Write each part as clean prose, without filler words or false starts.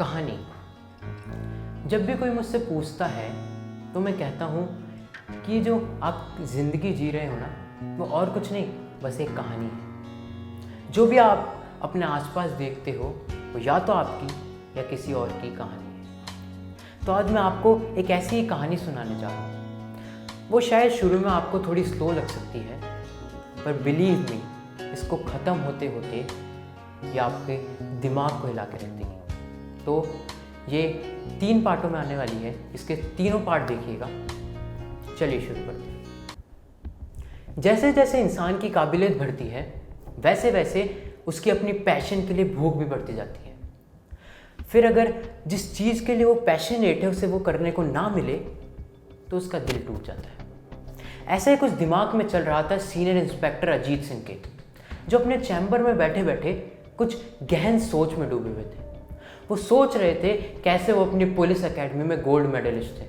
कहानी। जब भी कोई मुझसे पूछता है तो मैं कहता हूँ कि जो आप ज़िंदगी जी रहे हो ना, वो और कुछ नहीं, बस एक कहानी है। जो भी आप अपने आसपास देखते हो वो या तो आपकी या किसी और की कहानी है। तो आज मैं आपको एक ऐसी ही कहानी सुनाने जा रहा हूँ। वो शायद शुरू में आपको थोड़ी स्लो लग सकती है, पर बिलीव मी, इसको ख़त्म होते होते ये आपके दिमाग को हिला के रख देगी। तो ये 3 पार्टों में आने वाली है, इसके तीनों पार्ट देखिएगा। चलिए शुरू करते हैं। जैसे जैसे इंसान की काबिलियत बढ़ती है, वैसे वैसे उसकी अपनी पैशन के लिए भूख भी बढ़ती जाती है। फिर अगर जिस चीज़ के लिए वो पैशनेट है उसे वो करने को ना मिले तो उसका दिल टूट जाता है। ऐसा ही कुछ दिमाग में चल रहा था सीनियर इंस्पेक्टर अजीत सिंह के, जो अपने चैम्बर में बैठे बैठे कुछ गहन सोच में डूबे हुए थे। वो सोच रहे थे कैसे वो अपनी पुलिस एकेडमी में गोल्ड मेडलिस्ट थे,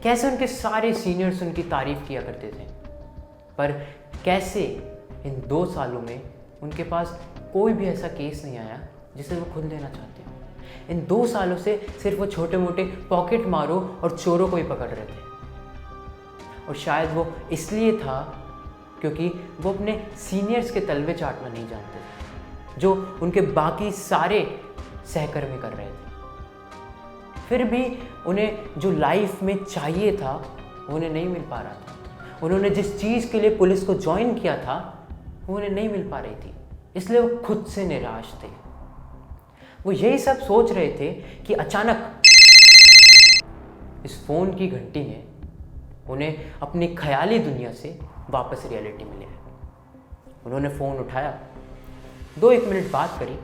कैसे उनके सारे सीनियर्स उनकी तारीफ किया करते थे, पर कैसे इन 2 सालों में उनके पास कोई भी ऐसा केस नहीं आया जिसे वो खुद लेना चाहते हैं। इन 2 सालों से सिर्फ वो छोटे मोटे पॉकेट मारो और चोरों को ही पकड़ रहे थे। और शायद वो इसलिए था क्योंकि वो अपने सीनियर्स के तलवे चाटना नहीं जानते थे, जो उनके बाकी सारे सहकर्मी कर रहे थे। फिर भी उन्हें जो लाइफ में चाहिए था वो उन्हें नहीं मिल पा रहा था। उन्होंने जिस चीज़ के लिए पुलिस को ज्वाइन किया था वो उन्हें नहीं मिल पा रही थी, इसलिए वो खुद से निराश थे। वो यही सब सोच रहे थे कि अचानक इस फ़ोन की घंटी ने उन्हें अपनी ख्याली दुनिया से वापस रियलिटी में ले आया। उन्होंने फ़ोन उठाया, 2-1 मिनट बात करी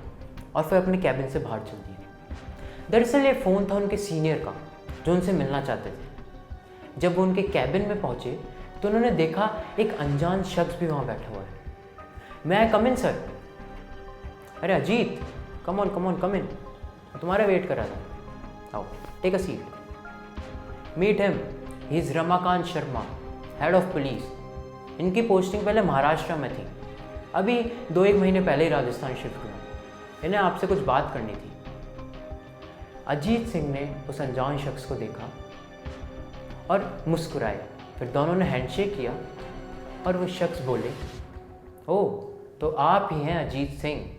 और फिर अपने कैबिन से बाहर चल दिए। दरअसल ये फ़ोन था उनके सीनियर का, जो उनसे मिलना चाहते थे। जब वो उनके कैबिन में पहुंचे तो उन्होंने देखा एक अनजान शख्स भी वहाँ बैठा हुआ है। मैं आई कम इन सर? अरे अजीत, कम ऑन कम इन, तुम्हारा वेट कर रहा था। आओ, take a seat. Meet him, he is Ramakant Sharma, head of police. इनकी पोस्टिंग पहले महाराष्ट्र में थी, अभी 2-1 महीने पहले ही राजस्थान शिफ्ट हुए। इन्हें आपसे कुछ बात करनी थी। अजीत सिंह ने उस अनजान शख्स को देखा और मुस्कुराए। फिर दोनों ने हैंडशेक किया और वो शख्स बोले, ओह, तो आप ही हैं अजीत सिंह,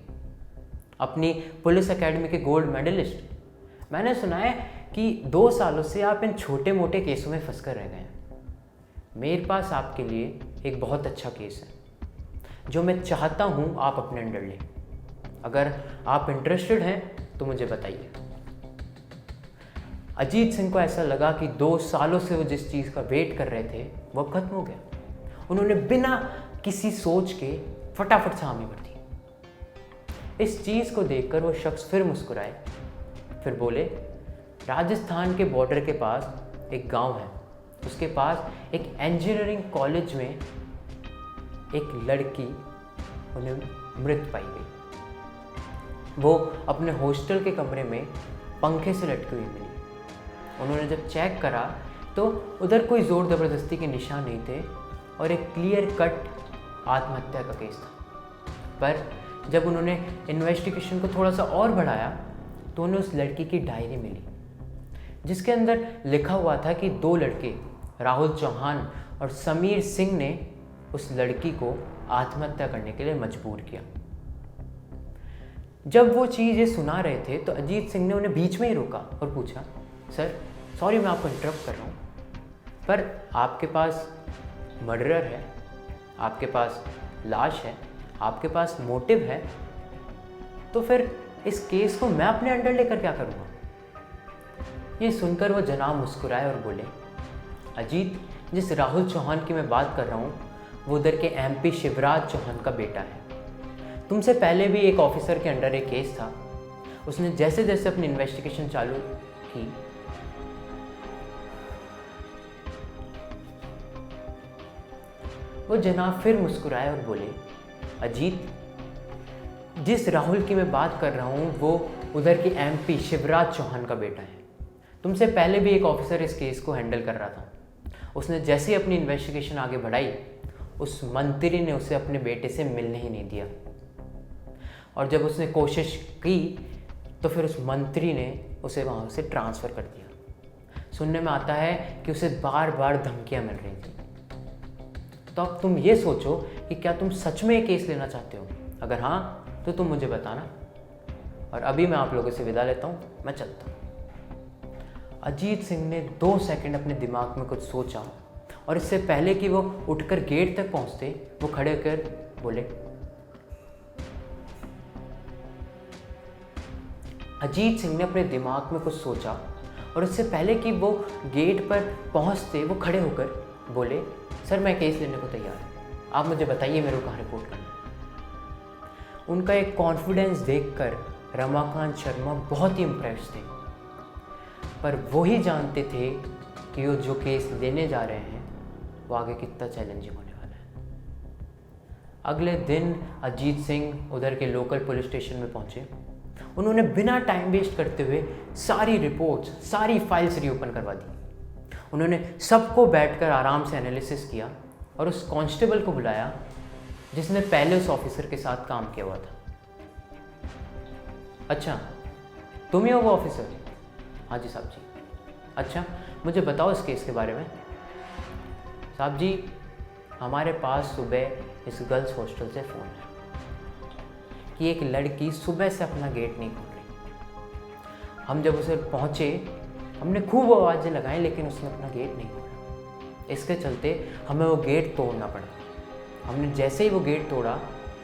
अपनी पुलिस एकेडमी के गोल्ड मेडलिस्ट। मैंने सुना है कि 2 सालों से आप इन छोटे मोटे केसों में फंस कर रह गए हैं। मेरे पास आपके लिए एक बहुत अच्छा केस है जो मैं चाहता हूँ आप अपने अंडर लें। अगर आप इंटरेस्टेड हैं तो मुझे बताइए। अजीत सिंह को ऐसा लगा कि 2 सालों से वो जिस चीज़ का वेट कर रहे थे वो अब खत्म हो गया। उन्होंने बिना किसी सोच के फटाफट से हामी भर दी। इस चीज़ को देखकर वो शख्स फिर मुस्कुराए, फिर बोले, राजस्थान के बॉर्डर के पास एक गांव है, उसके पास एक इंजीनियरिंग कॉलेज में एक लड़की उन्हें मृत पाई गई। वो अपने हॉस्टल के कमरे में पंखे से लटकी हुई मिली। उन्होंने जब चेक करा तो उधर कोई ज़ोर ज़बरदस्ती के निशान नहीं थे और एक क्लियर कट आत्महत्या का केस था। पर जब उन्होंने इन्वेस्टिगेशन को थोड़ा सा और बढ़ाया तो उन्हें उस लड़की की डायरी मिली, जिसके अंदर लिखा हुआ था कि 2 लड़के, राहुल चौहान और समीर सिंह, ने उस लड़की को आत्महत्या करने के लिए मजबूर किया। जब वो चीज़ ये सुना रहे थे तो अजीत सिंह ने उन्हें बीच में ही रोका और पूछा, सर सॉरी मैं आपको इंटरप्ट कर रहा हूँ, पर आपके पास मर्डरर है, आपके पास लाश है, आपके पास मोटिव है, तो फिर इस केस को मैं अपने अंडर लेकर क्या करूँगा? ये सुनकर वो जनाब मुस्कुराए और बोले, अजीत, जिस राहुल चौहान की मैं बात कर रहा हूँ वो उधर के MP शिवराज चौहान का बेटा है। तुमसे पहले भी एक ऑफिसर के अंडर एक केस था। उसने जैसे जैसे अपनी इन्वेस्टिगेशन चालू की, वो जनाब फिर मुस्कुराए और बोले, अजीत, जिस राहुल की मैं बात कर रहा हूँ वो उधर के MP शिवराज चौहान का बेटा है। तुमसे पहले भी एक ऑफिसर इस केस को हैंडल कर रहा था। उसने जैसे ही अपनी इन्वेस्टिगेशन आगे बढ़ाई, उस मंत्री ने उसे अपने बेटे से मिलने ही नहीं दिया। और जब उसने कोशिश की तो फिर उस मंत्री ने उसे वहाँ से ट्रांसफ़र कर दिया। सुनने में आता है कि उसे बार बार धमकियाँ मिल रही थी। तो अब तुम ये सोचो कि क्या तुम सच में ये केस लेना चाहते हो? अगर हाँ तो तुम मुझे बताना। और अभी मैं आप लोगों से विदा लेता हूँ, मैं चलता हूँ। अजीत सिंह ने 2 सेकंड अपने दिमाग में कुछ सोचा और इससे पहले कि वो उठकर गेट तक पहुँचते, वो खड़े होकर बोले। अजीत सिंह ने अपने दिमाग में कुछ सोचा और इससे पहले कि वो गेट पर पहुँचते, वो खड़े होकर बोले, सर मैं केस लेने को तैयार हूँ, आप मुझे बताइए मेरे को कहाँ रिपोर्ट करना है। उनका एक कॉन्फिडेंस देखकर रमाकांत शर्मा बहुत ही इम्प्रेस थे, पर वो ही जानते थे कि वो जो केस लेने जा रहे हैं वो आगे कितना चैलेंजिंग होने वाला है। अगले दिन अजीत सिंह उधर के लोकल पुलिस स्टेशन में पहुंचे। उन्होंने बिना टाइम वेस्ट करते हुए सारी रिपोर्ट्स, सारी फाइल्स रीओपन करवा दी। उन्होंने सबको बैठकर आराम से एनालिसिस किया और उस कांस्टेबल को बुलाया जिसने पहले उस ऑफिसर के साथ काम किया हुआ था। अच्छा, तुम ही हो वो ऑफिसर? हाँ जी साहब जी। अच्छा, मुझे बताओ इस केस के बारे में। साहब जी, हमारे पास सुबह इस गर्ल्स हॉस्टल से फ़ोन है कि एक लड़की सुबह से अपना गेट नहीं खोल रही। हम जब उसे पहुँचे, हमने खूब आवाज़ें लगाई लेकिन उसने अपना गेट नहीं खोला। इसके चलते हमें वो गेट तोड़ना पड़ा। हमने जैसे ही वो गेट तोड़ा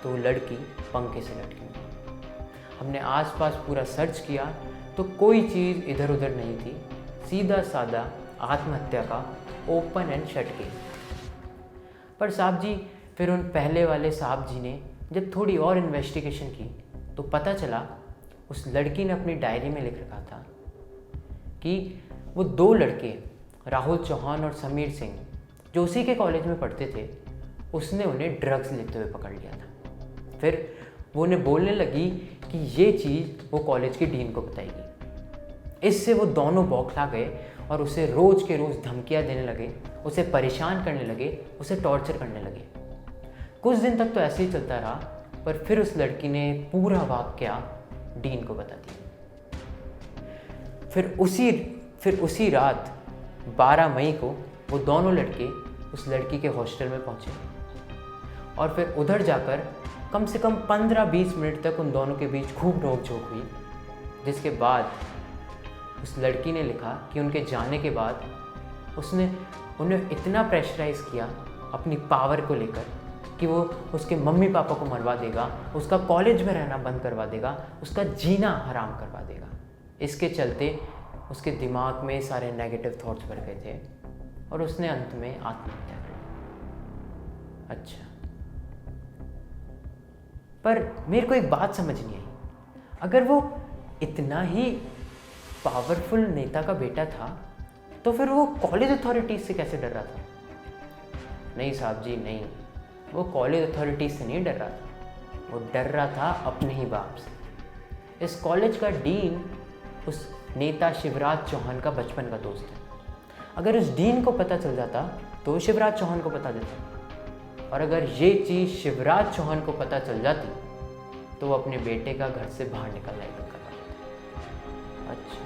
तो वो लड़की पंखे से लटकी। हमने आसपास पूरा सर्च किया तो कोई चीज़ इधर उधर नहीं थी। सीधा साधा आत्महत्या का ओपन एंड शट केस। पर साहब जी, फिर उन पहले वाले साहब जी ने जब थोड़ी और इन्वेस्टिगेशन की तो पता चला उस लड़की ने अपनी डायरी में लिख रखा था कि वो 2 लड़के, राहुल चौहान और समीर सिंह, जो उसी के कॉलेज में पढ़ते थे, उसने उन्हें ड्रग्स लेते हुए पकड़ लिया था। फिर वो उन्हें बोलने लगी कि ये चीज़ वो कॉलेज के डीन को बताएगी। इससे वो दोनों बौखला गए और उसे रोज़ के रोज़ धमकियाँ देने लगे, उसे परेशान करने लगे, उसे टॉर्चर करने लगे। कुछ दिन तक तो ऐसे ही चलता रहा, पर फिर उस लड़की ने पूरा वाक़या डीन को बता दिया। फिर उसी रात 12 मई को वो दोनों लड़के उस लड़की के हॉस्टल में पहुँचे और फिर उधर जाकर कम से कम 15-20 मिनट तक उन दोनों के बीच खूब नोक-झोंक हुई, जिसके बाद उस लड़की ने लिखा कि उनके जाने के बाद उसने उन्हें इतना प्रेशराइज़ किया अपनी पावर को लेकर कि वो उसके मम्मी पापा को मरवा देगा, उसका कॉलेज में रहना बंद करवा देगा, उसका जीना हराम करवा देगा। इसके चलते उसके दिमाग में सारे नेगेटिव थॉट्स भर गए थे और उसने अंत में आत्महत्या कर ली। अच्छा, पर मेरे को एक बात समझ नहीं आई, अगर वो इतना ही पावरफुल नेता का बेटा था तो फिर वो कॉलेज अथॉरिटीज़ से कैसे डर रहा था? नहीं साहब जी, नहीं, वो कॉलेज अथॉरिटीज़ से नहीं डर रहा था, वो डर रहा था अपने ही बाप से। इस कॉलेज का डीन उस नेता शिवराज चौहान का बचपन का दोस्त है। अगर उस डीन को पता चल जाता तो वो शिवराज चौहान को बता देता, और अगर ये चीज़ शिवराज चौहान को पता चल जाती तो वो अपने बेटे का घर से बाहर निकलना ही बंद कर देता। अच्छा,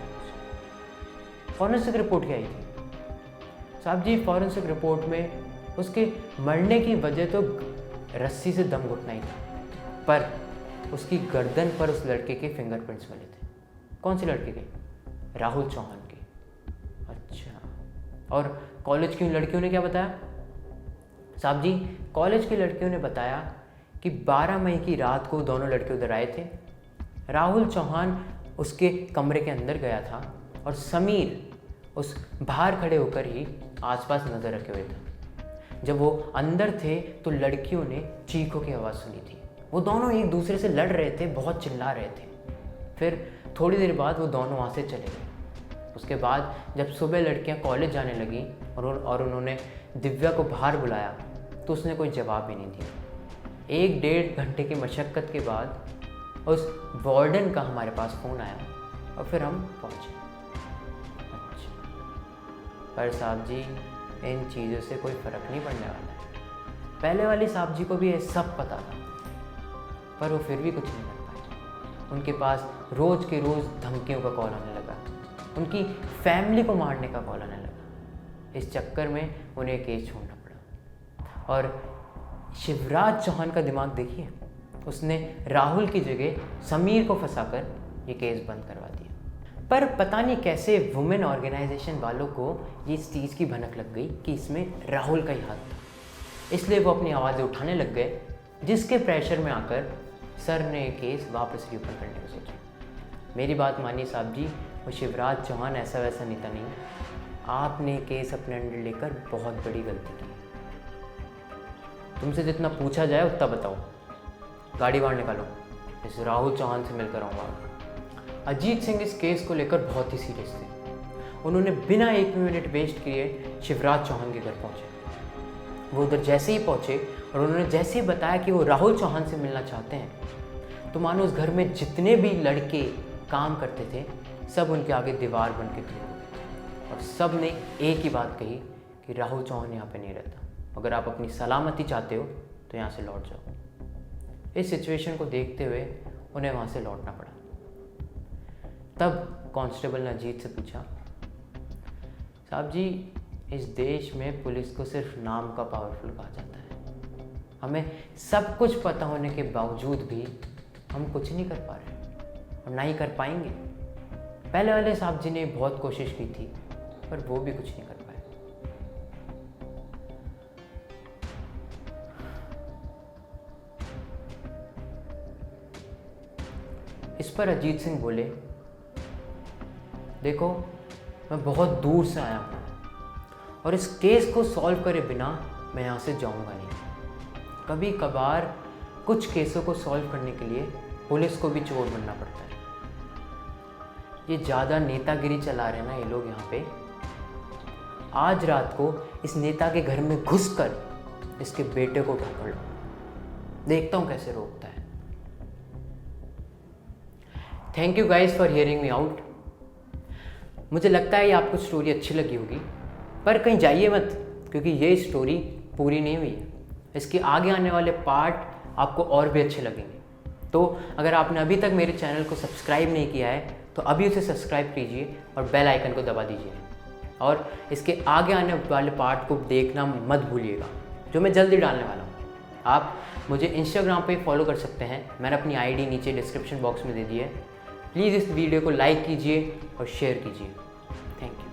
फॉरेंसिक रिपोर्ट क्या आई थी? साहब जी, फॉरेंसिक रिपोर्ट में उसके मरने की वजह तो रस्सी से दम घुटना ही था, पर उसकी गर्दन पर उस लड़के के फिंगरप्रिंट्स मिले थे। कौन से लड़के के? राहुल चौहान के। अच्छा, और कॉलेज की लड़कियों ने क्या बताया? साहब जी, कॉलेज की लड़कियों ने बताया कि 12 मई की रात को दोनों लड़के उधर आए थे। राहुल चौहान उसके कमरे के अंदर गया था और समीर उस बाहर खड़े होकर ही आसपास नज़र रखे हुए थे। जब वो अंदर थे तो लड़कियों ने चीखों की आवाज़ सुनी थी। वो दोनों एक दूसरे से लड़ रहे थे, बहुत चिल्ला रहे थे। फिर थोड़ी देर बाद वो दोनों वहाँ से चले गए। उसके बाद जब सुबह लड़कियाँ कॉलेज जाने लगी और उन्होंने दिव्या को बाहर बुलाया तो उसने कोई जवाब ही नहीं दिया। 1-1.5 घंटे की मशक्क़त के बाद उस वार्डन का हमारे पास फ़ोन आया और फिर हम पहुँचे। अच्छा, पर साहब जी, इन चीज़ों से कोई फ़र्क नहीं पड़ने वाला है। पहले वाली साहब जी को भी ये सब पता था, पर वो फिर भी कुछ नहीं कर पाए। उनके पास रोज़ के रोज़ धमकियों का कॉल आने लगा, उनकी फैमिली को मारने का कॉल आने लगा। इस चक्कर में उन्हें केस छोड़ना पड़ा। और शिवराज चौहान का दिमाग देखिए, उसने राहुल की जगह समीर को फंसाकर ये केस बंद करवा दिया। पर पता नहीं कैसे वुमेन ऑर्गेनाइजेशन वालों को ये इस चीज़ की भनक लग गई कि इसमें राहुल का ही हाथ था, इसलिए वो अपनी आवाज़ें उठाने लग गए, जिसके प्रेशर में आकर सर ने ये केस वापस रीओपन करने को सोचा। मेरी बात मानिए साहब जी, वो शिवराज चौहान ऐसा वैसा नेता नहीं, आपने केस अपने अंडर लेकर बहुत बड़ी गलती की। तुमसे जितना पूछा जाए उतना बताओ, गाड़ी बाहर निकालो, इस राहुल चौहान से मिलकर आऊँगा। अजीत सिंह इस केस को लेकर बहुत ही सीरियस थे। उन्होंने बिना 1 मिनट वेस्ट किए शिवराज चौहान के घर पहुंचे। वो उधर जैसे ही पहुंचे और उन्होंने जैसे ही बताया कि वो राहुल चौहान से मिलना चाहते हैं, तो मानो उस घर में जितने भी लड़के काम करते थे सब उनके आगे दीवार बन के खड़े हो गए और सब ने एक ही बात कही कि राहुल चौहान यहाँ पे नहीं रहता, अगर आप अपनी सलामती चाहते हो तो यहाँ से लौट जाओ। इस सिचुएशन को देखते हुए उन्हें वहाँ से लौटना पड़ा। तब कांस्टेबल ने अजीत से पूछा, साहब जी, इस देश में पुलिस को सिर्फ नाम का पावरफुल कहा जाता है, हमें सब कुछ पता होने के बावजूद भी हम कुछ नहीं कर पा रहे और ना ही कर पाएंगे। पहले वाले साहब जी ने बहुत कोशिश की थी पर वो भी कुछ नहीं कर पाए। इस पर अजीत सिंह बोले, देखो मैं बहुत दूर से आया हूँ और इस केस को सॉल्व करे बिना मैं यहाँ से जाऊँगा नहीं। कभी कभार कुछ केसों को सॉल्व करने के लिए पुलिस को भी चोर बनना पड़ता है। ये ज़्यादा नेतागिरी चला रहे हैं ना ये लोग यहाँ पे। आज रात को इस नेता के घर में घुसकर इसके बेटे को पकड़ लो, देखता हूँ कैसे रोकता है। Thank you guys for hearing me out. मुझे लगता है ये आपको स्टोरी अच्छी लगी होगी, पर कहीं जाइए मत, क्योंकि ये स्टोरी पूरी नहीं हुई है। इसके आगे आने वाले पार्ट आपको और भी अच्छे लगेंगे। तो अगर आपने अभी तक मेरे चैनल को सब्सक्राइब नहीं किया है तो अभी उसे सब्सक्राइब कीजिए और बेल आइकन को दबा दीजिए, और इसके आगे आने वाले पार्ट को देखना मत भूलिएगा, जो मैं जल्दी डालने वाला हूँ। आप मुझे इंस्टाग्राम पे फॉलो कर सकते हैं, मैंने अपनी आईडी नीचे डिस्क्रिप्शन बॉक्स में दे दी है। प्लीज़ इस वीडियो को लाइक कीजिए और शेयर कीजिए। Thank you.